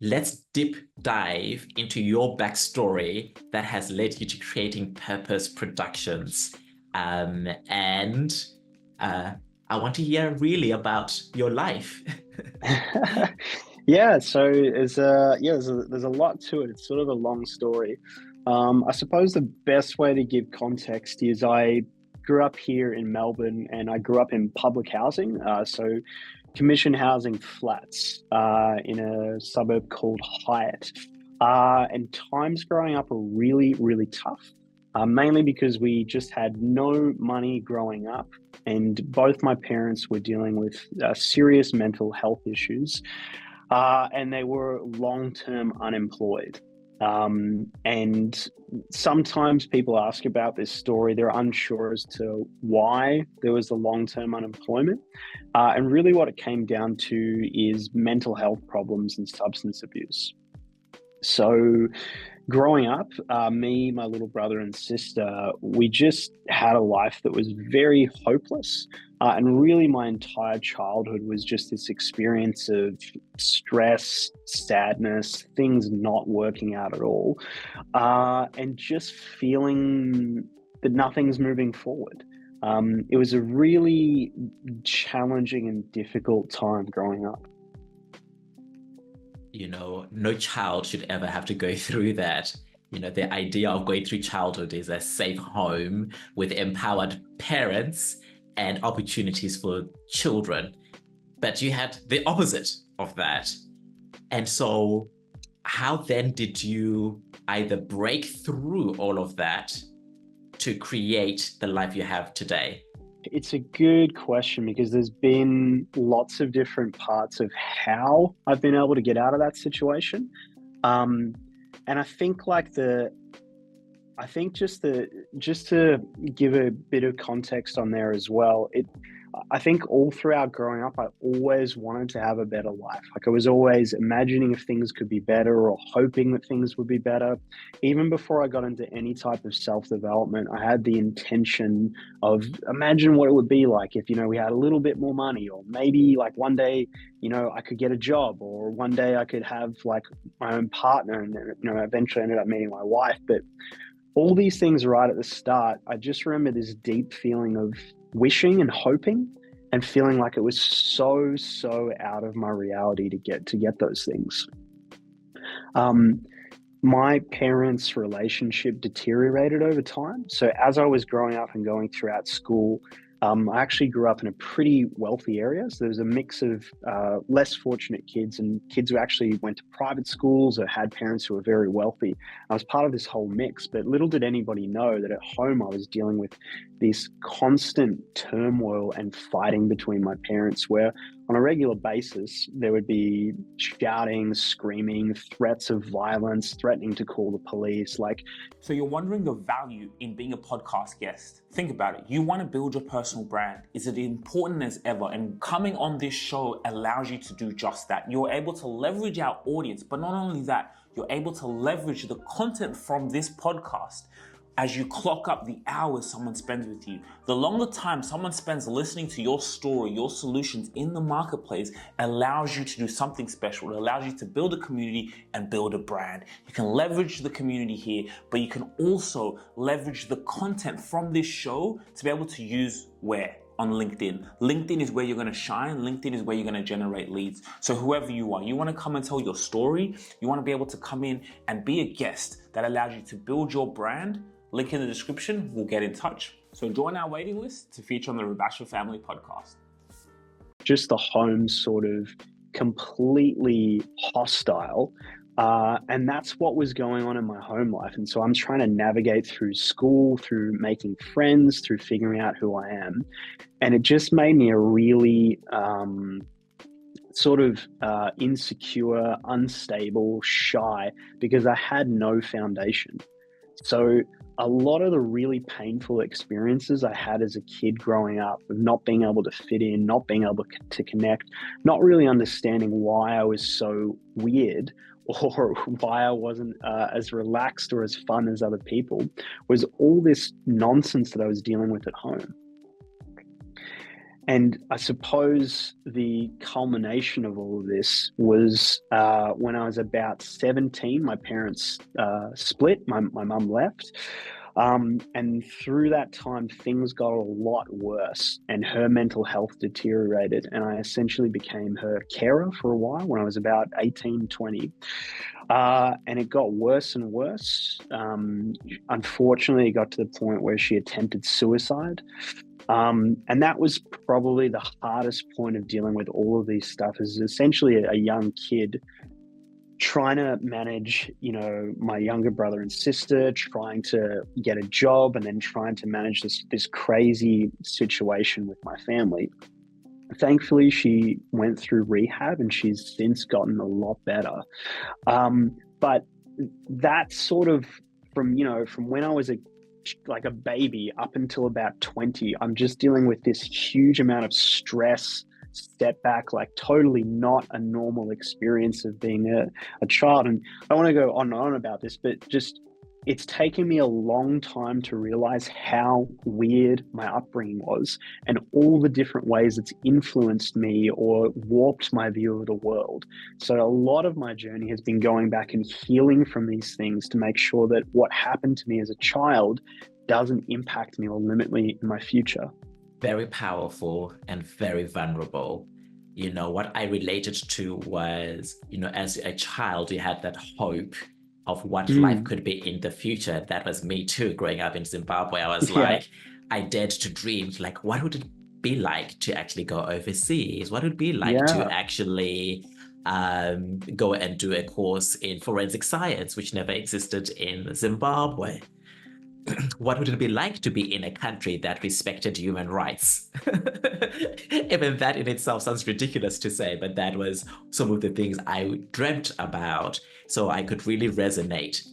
let's deep dive into your backstory that has led you to creating Purpose Productions. And I want to hear really about your life. Yeah, so there's a lot to it. It's sort of a long story. I suppose the best way to give context is I grew up here in Melbourne, and I grew up in public housing, so commission housing flats in a suburb called Hyatt. And times growing up are really, really tough, mainly because we just had no money growing up, and both my parents were dealing with serious mental health issues, and they were long-term unemployed. And sometimes people ask about this story, they're unsure as to why there was the long-term unemployment. And really what it came down to is mental health problems and substance abuse. So growing up, me, my little brother and sister, we just had a life that was very hopeless. And really my entire childhood was just this experience of stress, sadness, things not working out at all, and just feeling that nothing's moving forward. It was a really challenging and difficult time growing up. No child should ever have to go through that. The idea of going through childhood is a safe home with empowered parents and opportunities for children. But you had the opposite of that. And so how then did you either break through all of that to create the life you have today? It's a good question because there's been lots of different parts of how I've been able to get out of that situation. And I think just to give a bit of context on there as well, I think all throughout growing up, I always wanted to have a better life. Like I was always imagining if things could be better or hoping that things would be better. Even before I got into any type of self-development, I had the intention of imagine what it would be like if, we had a little bit more money, or maybe like one day, I could get a job, or one day I could have like my own partner, and then, eventually ended up meeting my wife. But all these things right at the start, I just remember this deep feeling of wishing and hoping and feeling like it was so out of my reality to get those things. My parents' relationship deteriorated over time. So as I was growing up and going throughout school, I actually grew up in a pretty wealthy area. So there was a mix of less fortunate kids and kids who actually went to private schools or had parents who were very wealthy. I was part of this whole mix, but little did anybody know that at home I was dealing with this constant turmoil and fighting between my parents, where on a regular basis, there would be shouting, screaming, threats of violence, threatening to call the police. So you're wondering the value in being a podcast guest. Think about it. You want to build your personal brand. Is it important as ever? And coming on this show allows you to do just that. You're able to leverage our audience, but not only that, you're able to leverage the content from this podcast. As you clock up the hours someone spends with you, the longer time someone spends listening to your story, your solutions in the marketplace allows you to do something special. It allows you to build a community and build a brand. You can leverage the community here, but you can also leverage the content from this show to be able to use where? On LinkedIn. LinkedIn is where you're going to shine. LinkedIn is where you're going to generate leads. So whoever you are, you want to come and tell your story. You want to be able to come in and be a guest that allows you to build your brand. Link in the description, we'll get in touch. So join our waiting list to feature on the Rugare Family Podcast. Just the home sort of completely hostile. And that's what was going on in my home life. And so I'm trying to navigate through school, through making friends, through figuring out who I am. And it just made me a really insecure, unstable, shy, because I had no foundation. So a lot of the really painful experiences I had as a kid growing up, of not being able to fit in, not being able to connect, not really understanding why I was so weird or why I wasn't as relaxed or as fun as other people, was all this nonsense that I was dealing with at home. And I suppose the culmination of all of this was when I was about 17. My parents split. My mum left. And through that time, things got a lot worse and her mental health deteriorated. And I essentially became her carer for a while when I was about 18, 20. And it got worse and worse. Unfortunately, it got to the point where she attempted suicide. And that was probably the hardest point of dealing with all of these stuff, is essentially a young kid trying to manage, my younger brother and sister, trying to get a job, and then trying to manage this crazy situation with my family. Thankfully, she went through rehab and she's since gotten a lot better. But that sort of from when I was like a baby up until about 20, I'm just dealing with this huge amount of stress, setback, like totally not a normal experience of being a child. And I want to go on and on about this, but just it's taken me a long time to realize how weird my upbringing was and all the different ways it's influenced me or warped my view of the world. So a lot of my journey has been going back and healing from these things to make sure that what happened to me as a child doesn't impact me or limit me in my future. Very powerful and very vulnerable. What I related to was, as a child, you had that hope of what life could be in the future. That was me too, growing up in Zimbabwe. I was like, I dared to dream, like, what would it be like to actually go overseas? What would it be like to actually go and do a course in forensic science, which never existed in Zimbabwe? What would it be like to be in a country that respected human rights? Even that in itself sounds ridiculous to say, but that was some of the things I dreamt about. So I could really resonate